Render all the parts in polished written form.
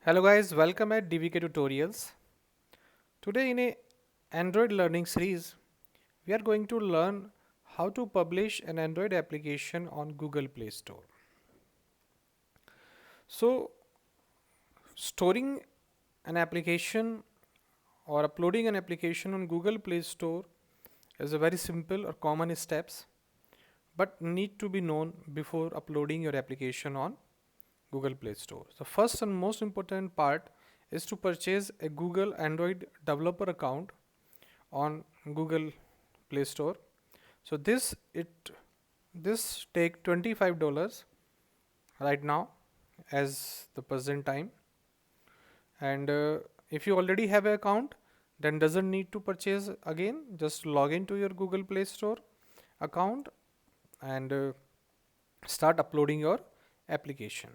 Hello guys, welcome at DVK Tutorials. Today in a Android learning series, we are going to learn how to publish an Android application on Google Play Store. So, storing an application or uploading an application on Google Play Store is a very simple or common steps, but need to be known before uploading your application on Google Play Store. The first and most important part is to purchase a Google Android developer account on Google Play Store. So this take $25 right now as the present time, and if you already have an account, then doesn't need to purchase again. Just log into your Google Play Store account and start uploading your application.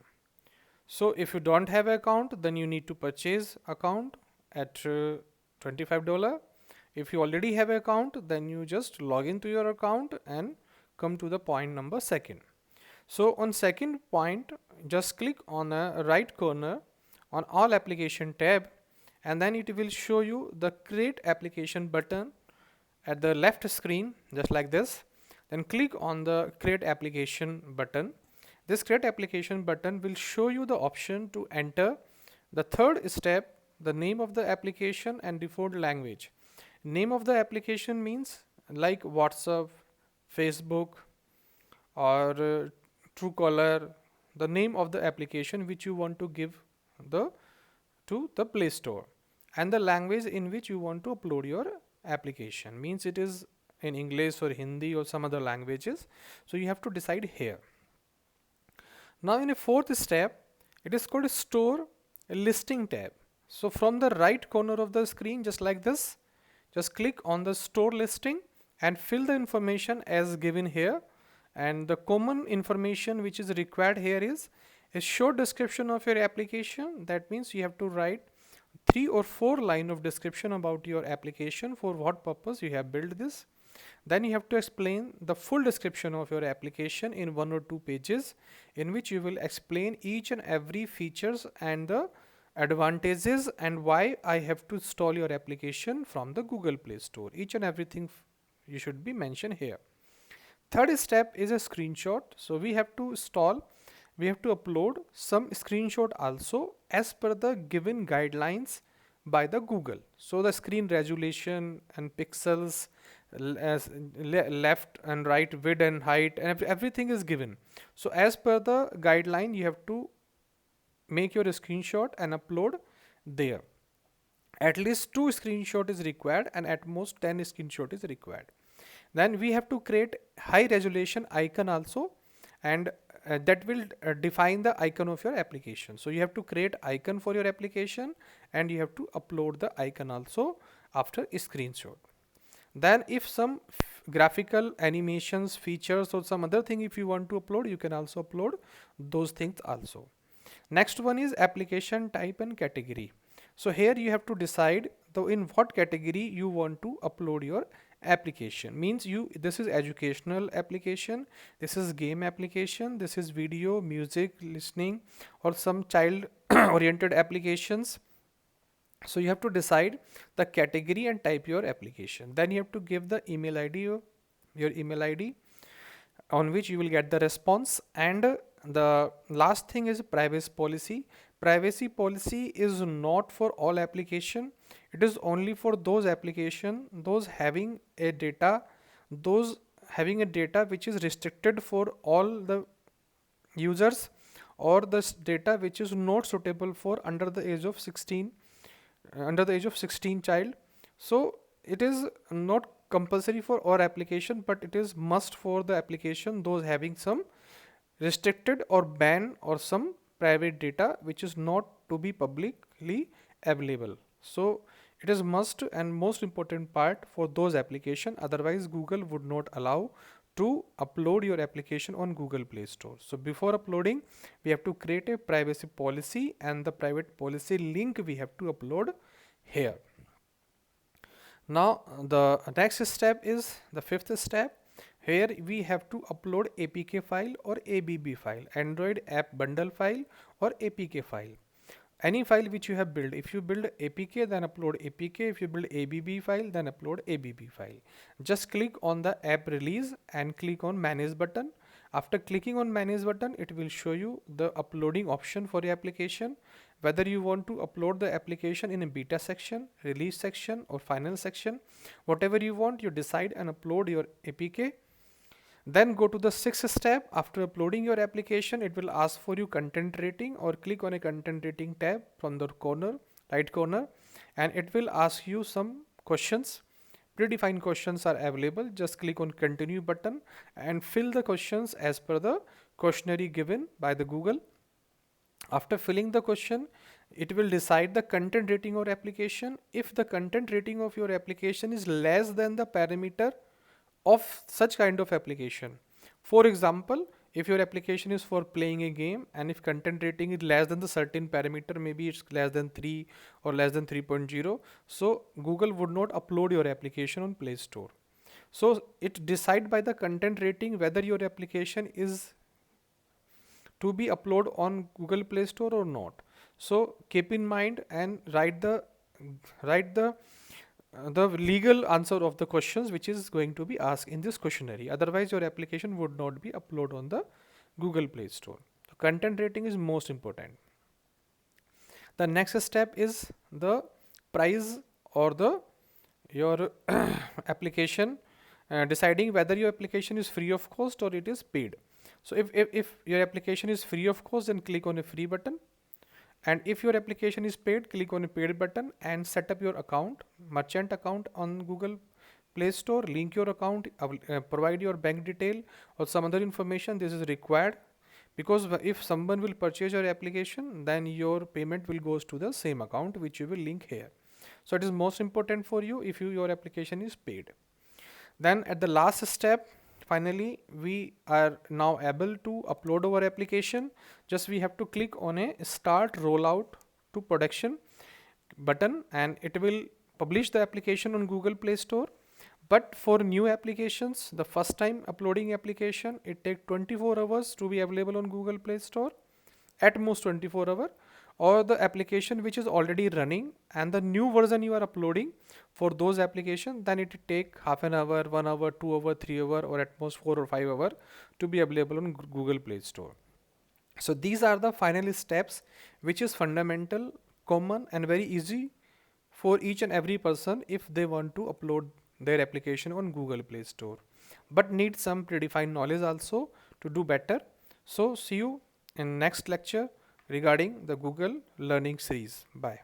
So if you don't have an account, then you need to purchase account at $25. If you already have an account, then you just log into your account and come to the point number second. So on second point, just click on a right corner on all application tab, and then it will show you the create application button at the left screen, just like this. Then click on the create application button. This create application button will show you the option to enter the third step, the name of the application and default language. Name of the application means like WhatsApp, Facebook, or Truecaller, the name of the application which you want to give to the Play Store, and the language in which you want to upload your application, means it is in English or Hindi or some other languages. So you have to decide here. Now in a fourth step, it is called store a listing tab. So from the right corner of the screen, just like this, just click on the store listing and fill the information as given here. And the common information which is required here is a short description of your application. That means you have to write 3 or 4 line of description about your application, for what purpose you have built this. Then you have to explain the full description of your application in 1 or 2 pages, in which you will explain each and every features and the advantages and why I have to install your application from the Google Play Store. Each and everything you should be mentioned here. Third step is a screenshot. So we have to upload some screenshot also as per the given guidelines by the Google. So the screen resolution and pixels, as left and right, width and height, and everything is given. So as per the guideline, you have to make your screenshot and upload there. At least 2 screenshot is required, and at most 10 screenshot is required. Then we have to create high resolution icon also, and that will define the icon of your application. So you have to create icon for your application, and you have to upload the icon also after a screenshot. Then if some graphical animations, features, or some other thing if you want to upload, you can also upload those things also. Next one is application type and category. So here you have to decide in what category you want to upload your application. Means this is educational application, this is game application, this is video, music listening, or some child oriented applications. So you have to decide the category and type your application. Then you have to give the email ID, your email ID, on which you will get the response. And the last thing is privacy policy. Privacy policy is not for all application. It is only for those application, those having a data which is restricted for all the users, or the data which is not suitable for under the age of 16 child. So it is not compulsory for our application, but it is must for the application those having some restricted or ban or some private data which is not to be publicly available. So it is must and most important part for those application. Otherwise Google would not allow to upload your application on Google Play Store. So before uploading, we have to create a privacy policy, and the private policy link we have to upload here. Now the next step is the fifth step. Here we have to upload APK file or ABB file, Android app bundle file or APK file. any file which you have built. If you build APK, then upload APK. If you build ABB file, then upload ABB file. Just click on the app release and click on manage button. After clicking on manage button, it will show you the uploading option for your application, whether you want to upload the application in a beta section, release section, or final section. Whatever you want, you decide and upload your APK. Then go to the sixth step. After uploading your application, it will ask for you content rating, or click on a content rating tab from the right corner, and it will ask you some questions. Predefined questions are available. Just click on continue button and fill the questions as per the questionnaire given by the Google. After filling the question, it will decide the content rating of application. If the content rating of your application is less than the parameter of such kind of application, for example, if your application is for playing a game and if content rating is less than the certain parameter, maybe it's less than 3 or less than 3.0, so Google would not upload your application on Play Store. So it decide by the content rating whether your application is to be uploaded on Google Play Store or not. So keep in mind and write the legal answer of the questions which is going to be asked in this questionnaire. Otherwise, your application would not be uploaded on the Google Play Store. The content rating is most important. The next step is the price or your application, deciding whether your application is free of cost or it is paid. So if your application is free of cost, then click on a free button. And if your application is paid, click on a paid button and set up your account, merchant account on Google Play Store. Link your account, provide your bank detail or some other information. This is required because if someone will purchase your application, then your payment will goes to the same account which you will link here. So it is most important for you if your application is paid. Then at the last step, finally, we are now able to upload our application. Just we have to click on a start rollout to production button and it will publish the application on Google Play Store. But for new applications, the first time uploading application, it takes 24 hours to be available on Google Play Store, at most 24 hours. Or the application which is already running and the new version you are uploading for those applications, then it take half an hour, 1 hour, 2 hour, 3 hour, or at most 4 or 5 hour to be available on Google Play Store. So these are the final steps which is fundamental, common and very easy for each and every person if they want to upload their application on Google Play Store, but need some predefined knowledge also to do better. So see you in next lecture regarding the Google Learning series. Bye.